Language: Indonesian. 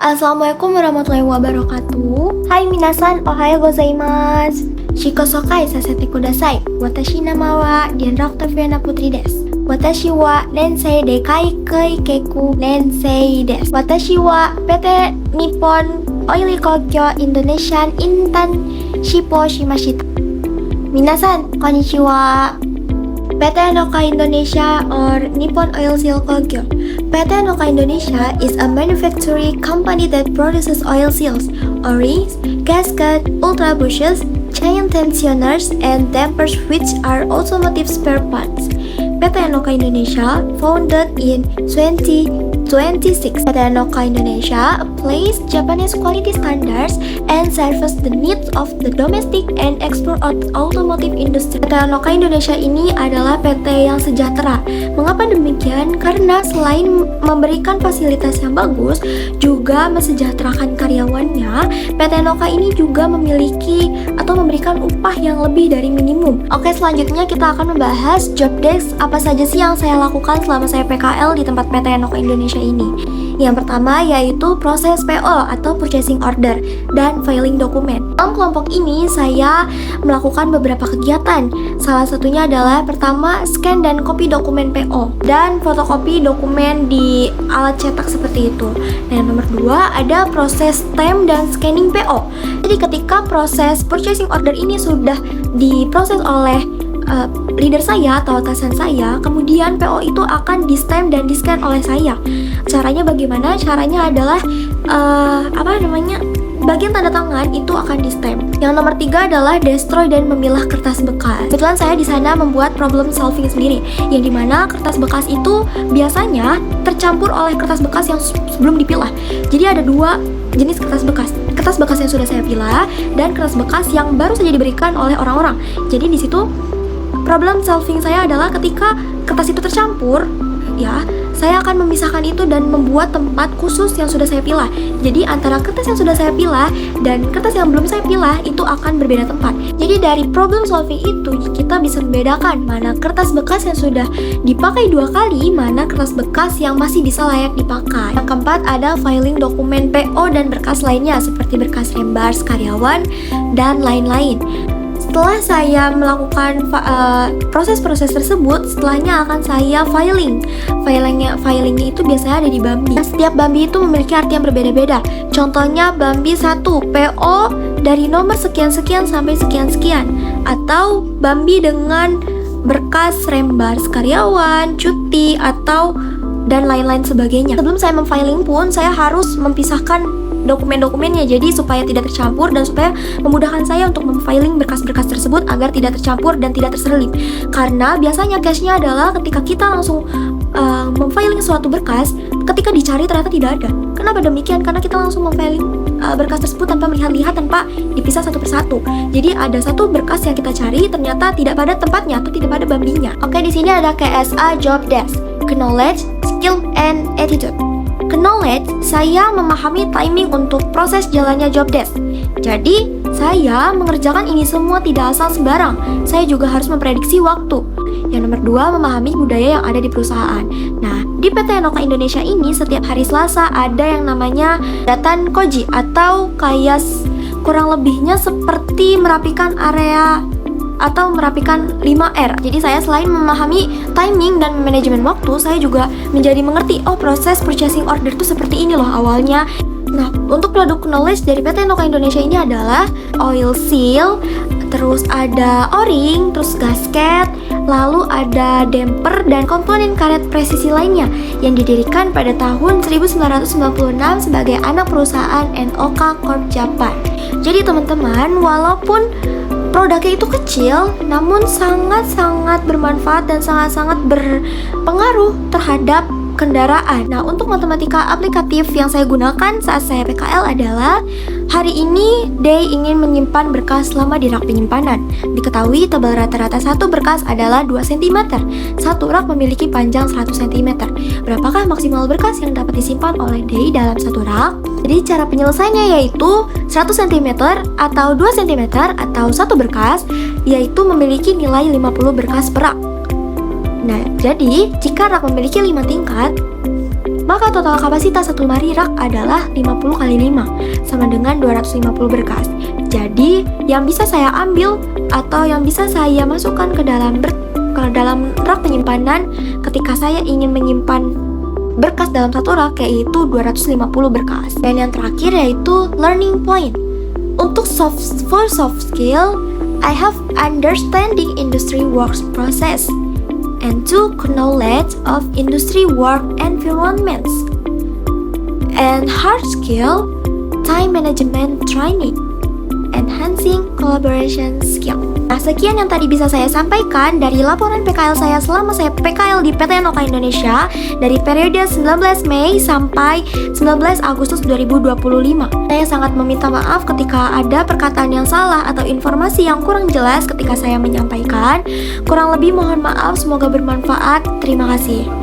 Assalamualaikum warahmatullahi wabarakatuh. Hai minasan, ohayo gozaimasu. Shikosokai sasete kudasai. Watashi nama wa Diandra Octaviana Putri desu. Watashi wa Nensei de Kaikei Keku Nensei desu. Watashi wa PT Nippon Oil Kogyo Indonesian Internship Shimashita. Minasan, konnichiwa. PT Anoka Indonesia or Nippon Oil Seal Kogyo. PT Anoka Indonesia is a manufacturing company that produces oil seals, O-rings, gasket, ultra bushes, chain tensioners, and dampers, which are automotive spare parts. PT Anoka Indonesia, founded in 2026. PT Anoka Indonesia applies Japanese quality standards and serves the needs of the domestic and export automotive industry. PT Anoka Indonesia ini adalah PT yang sejahtera. Mengapa demikian? Karena selain memberikan fasilitas yang bagus, juga mesejahterakan karyawannya, PT Anoka ini juga memiliki atau memberikan upah yang lebih dari minimum. Oke, selanjutnya kita akan membahas job desk apa saja sih yang saya lakukan selama saya PKL di tempat PT Anoka Indonesia ini. Yang pertama yaitu proses PO atau purchasing order dan filing dokumen. Dalam kelompok ini saya melakukan beberapa kegiatan. Salah satunya adalah pertama scan dan copy dokumen PO dan fotokopi dokumen di alat cetak seperti itu. Nah, yang nomor dua ada proses stamp dan scanning PO. Jadi ketika proses purchasing order ini sudah diproses oleh leader saya atau atasan saya, kemudian PO itu akan di-stamp dan di-scan oleh saya. Caranya bagaimana? Caranya adalah bagian tanda tangan itu akan di-stamp. Yang nomor tiga adalah destroy dan memilah kertas bekas. Kebetulan saya di sana membuat problem solving sendiri, yang dimana kertas bekas itu biasanya tercampur oleh kertas bekas yang sebelum dipilah. Jadi ada dua jenis kertas bekas. Kertas bekas yang sudah saya pilah dan kertas bekas yang baru saja diberikan oleh orang-orang. Jadi di situ problem solving saya adalah ketika kertas itu tercampur, ya, saya akan memisahkan itu dan membuat tempat khusus yang sudah saya pilah. Jadi antara kertas yang sudah saya pilah dan kertas yang belum saya pilah itu akan berbeda tempat. Jadi dari problem solving itu kita bisa membedakan mana kertas bekas yang sudah dipakai 2 kali, mana kertas bekas yang masih bisa layak dipakai. Yang keempat ada filing dokumen PO dan berkas lainnya seperti berkas reimburse karyawan dan lain-lain. Setelah saya melakukan proses-proses tersebut, setelahnya akan saya filing. Filingnya itu biasanya ada di Bambi. Setiap Bambi itu memiliki arti yang berbeda-beda. Contohnya Bambi 1, PO dari nomor sekian-sekian sampai sekian-sekian. Atau Bambi dengan berkas reimburse karyawan, cuti, atau dan lain-lain sebagainya. Sebelum saya memfiling pun, saya harus mempisahkan dokumen-dokumennya, jadi supaya tidak tercampur dan supaya memudahkan saya untuk memfiling berkas-berkas tersebut agar tidak tercampur dan tidak terselip. Karena biasanya case-nya adalah ketika kita langsung memfiling suatu berkas, ketika dicari ternyata tidak ada. Kenapa demikian? Karena kita langsung memfiling berkas tersebut tanpa melihat-lihat, tanpa dipisah satu persatu. Jadi ada satu berkas yang kita cari ternyata tidak pada tempatnya atau tidak pada bambinya. Oke, di sini ada KSA Job Desk, Knowledge, Skill, and Attitude. Knowledge, saya memahami timing untuk proses jalannya job desk. Jadi, saya mengerjakan ini semua tidak asal sembarang. Saya juga harus memprediksi waktu. Yang nomor dua, memahami budaya yang ada di perusahaan. Nah, di PT Anoka Indonesia ini setiap hari Selasa ada yang namanya Datan Koji atau kayak kurang lebihnya seperti merapikan area atau merapikan 5R. Jadi saya selain memahami timing dan manajemen waktu, saya juga menjadi mengerti, oh proses purchasing order itu seperti ini loh awalnya. Nah, untuk produk knowledge dari PT Anoka Indonesia ini adalah oil seal, terus ada O-ring, terus gasket, lalu ada damper dan komponen karet presisi lainnya yang didirikan pada tahun 1996 sebagai anak perusahaan NOK Corp Japan. Jadi teman-teman, walaupun produknya itu kecil, namun sangat-sangat bermanfaat dan sangat-sangat berpengaruh terhadap kendaraan. Nah, untuk matematika aplikatif yang saya gunakan saat saya PKL adalah hari ini Day ingin menyimpan berkas selama di rak penyimpanan. Diketahui tebal rata-rata satu berkas adalah 2 cm. Satu rak memiliki panjang 100 cm. Berapakah maksimal berkas yang dapat disimpan oleh Day dalam satu rak? Jadi cara penyelesaiannya yaitu 100 cm atau 2 cm atau satu berkas, yaitu memiliki nilai 50 berkas per rak. Nah, jadi jika rak memiliki 5 tingkat, Maka total kapasitas satu lemari rak adalah 50 kali 5, sama dengan 250 berkas. Jadi, yang bisa saya ambil atau yang bisa saya masukkan ke dalam rak penyimpanan ketika saya ingin menyimpan berkas dalam satu rak yaitu 250 berkas. Dan yang terakhir yaitu learning point. Untuk soft skill, I have understanding industry works process and 2 knowledge of industry work environments. And hard skill, time management training, enhancing collaboration skill. Nah, sekian yang tadi bisa saya sampaikan dari laporan PKL saya selama saya PKL di PT Anoka Indonesia dari periode 19 Mei sampai 19 Agustus 2025. Saya sangat meminta maaf ketika ada perkataan yang salah atau informasi yang kurang jelas ketika saya menyampaikan. Kurang lebih mohon maaf, semoga bermanfaat. Terima kasih.